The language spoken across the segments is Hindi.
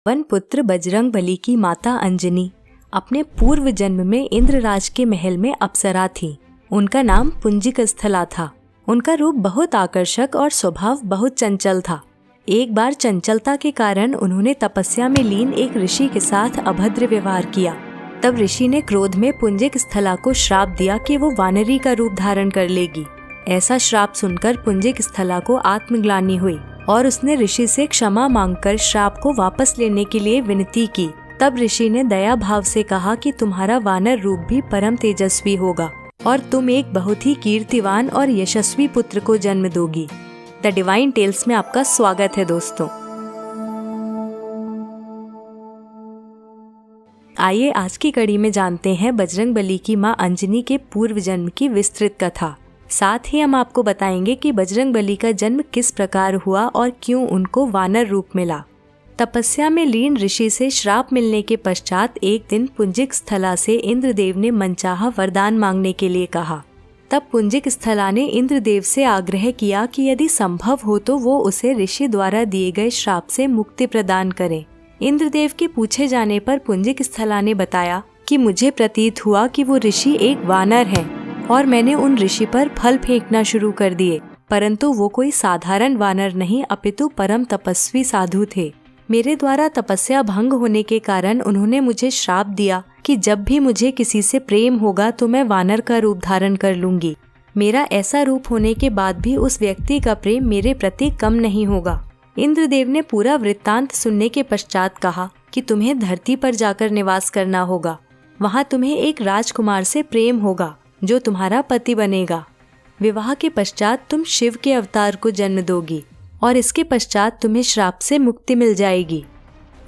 वन पुत्र बजरंगबली की माता अंजनी अपने पूर्व जन्म में इंद्रराज के महल में अप्सरा थी। उनका नाम पुंजिकस्थला था। उनका रूप बहुत आकर्षक और स्वभाव बहुत चंचल था। एक बार चंचलता के कारण उन्होंने तपस्या में लीन एक ऋषि के साथ अभद्र व्यवहार किया। तब ऋषि ने क्रोध में पुंजिकस्थला को श्राप दिया कि वो वानरी का रूप धारण कर लेगी। ऐसा श्राप सुनकर पुंजिकस्थला को आत्मग्लानि हुई और उसने ऋषि से क्षमा मांगकर श्राप को वापस लेने के लिए विनती की। तब ऋषि ने दया भाव से कहा कि तुम्हारा वानर रूप भी परम तेजस्वी होगा और तुम एक बहुत ही कीर्तिवान और यशस्वी पुत्र को जन्म दोगी। द डिवाइन टेल्स में आपका स्वागत है दोस्तों। आइए आज की कड़ी में जानते हैं बजरंगबली की मां अंजनी के पूर्व जन्म की विस्तृत कथा। साथ ही हम आपको बताएंगे कि बजरंगबली का जन्म किस प्रकार हुआ और क्यों उनको वानर रूप मिला। तपस्या में लीन ऋषि से श्राप मिलने के पश्चात एक दिन पुंजिकस्थला से इंद्रदेव ने मनचाहा वरदान मांगने के लिए कहा। तब पुंजिकस्थला ने इंद्रदेव से आग्रह किया कि यदि संभव हो तो वो उसे ऋषि द्वारा दिए गए श्राप से मुक्ति प्रदान करें। इंद्रदेव के पूछे जाने पर पुंजिकस्थला ने बताया कि मुझे प्रतीत हुआ कि वो ऋषि एक वानर है और मैंने उन ऋषि पर फल फेंकना शुरू कर दिए, परंतु वो कोई साधारण वानर नहीं अपितु परम तपस्वी साधु थे। मेरे द्वारा तपस्या भंग होने के कारण उन्होंने मुझे श्राप दिया कि जब भी मुझे किसी से प्रेम होगा तो मैं वानर का रूप धारण कर लूंगी। मेरा ऐसा रूप होने के बाद भी उस व्यक्ति का प्रेम मेरे प्रति कम नहीं होगा। इंद्रदेव ने पूरा वृत्तांत सुनने के पश्चात कहा कि तुम्हें धरती पर जाकर निवास करना होगा। वहाँ तुम्हें एक राजकुमार से प्रेम होगा जो तुम्हारा पति बनेगा। विवाह के पश्चात तुम शिव के अवतार को जन्म दोगी और इसके पश्चात तुम्हें श्राप से मुक्ति मिल जाएगी।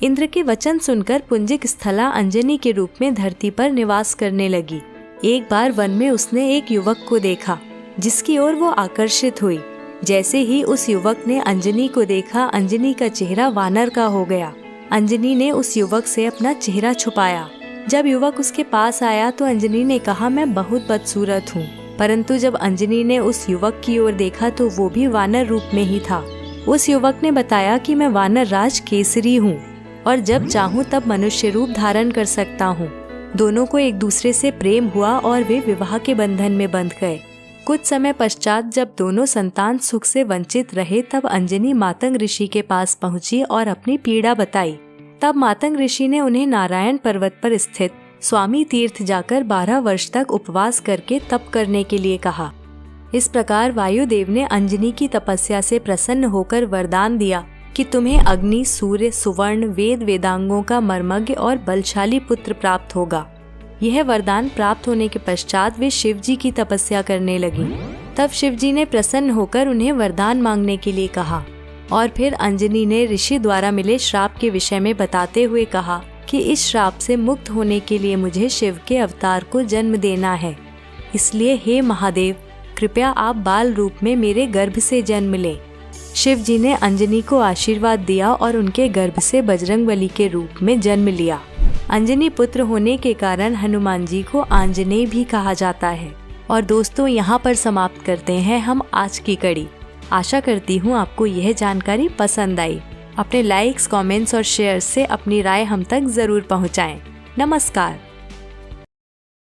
इंद्र के वचन सुनकर पुंजिकस्थला अंजनी के रूप में धरती पर निवास करने लगी। एक बार वन में उसने एक युवक को देखा जिसकी ओर वो आकर्षित हुई। जैसे ही उस युवक ने अंजनी को देखा, अंजनी का चेहरा वानर का हो गया। अंजनी ने उस युवक से अपना चेहरा छुपाया। जब युवक उसके पास आया तो अंजनी ने कहा, मैं बहुत बदसूरत हूँ। परंतु जब अंजनी ने उस युवक की ओर देखा तो वो भी वानर रूप में ही था। उस युवक ने बताया कि मैं वानर राज केसरी हूँ और जब चाहूँ तब मनुष्य रूप धारण कर सकता हूँ। दोनों को एक दूसरे से प्रेम हुआ और वे विवाह के बंधन में बंध गए। कुछ समय पश्चात जब दोनों संतान सुख से वंचित रहे तब अंजनी मातंग ऋषि के पास पहुंची और अपनी पीड़ा बताई। तब मातंग ऋषि ने उन्हें नारायण पर्वत पर स्थित स्वामी तीर्थ जाकर 12 वर्ष तक उपवास करके तप करने के लिए कहा। इस प्रकार वायुदेव ने अंजनी की तपस्या से प्रसन्न होकर वरदान दिया कि तुम्हें अग्नि, सूर्य, सुवर्ण, वेद वेदांगों का मर्मज्ञ और बलशाली पुत्र प्राप्त होगा। यह वरदान प्राप्त होने के पश्चात वे शिव जी की तपस्या करने लगी। तब शिव जी ने प्रसन्न होकर उन्हें वरदान मांगने के लिए कहा और फिर अंजनी ने ऋषि द्वारा मिले श्राप के विषय में बताते हुए कहा कि इस श्राप से मुक्त होने के लिए मुझे शिव के अवतार को जन्म देना है। इसलिए हे महादेव, कृपया आप बाल रूप में मेरे गर्भ से जन्म लें। शिव जी ने अंजनी को आशीर्वाद दिया और उनके गर्भ से बजरंगबली के रूप में जन्म लिया। अंजनी पुत्र होने के कारण हनुमान जी को आंजनेय भी कहा जाता है। और दोस्तों, यहाँ पर समाप्त करते हैं हम आज की कड़ी। आशा करती हूँ आपको यह जानकारी पसंद आई। अपने लाइक्स, कमेंट्स और शेयर से अपनी राय हम तक जरूर पहुँचाएं। नमस्कार।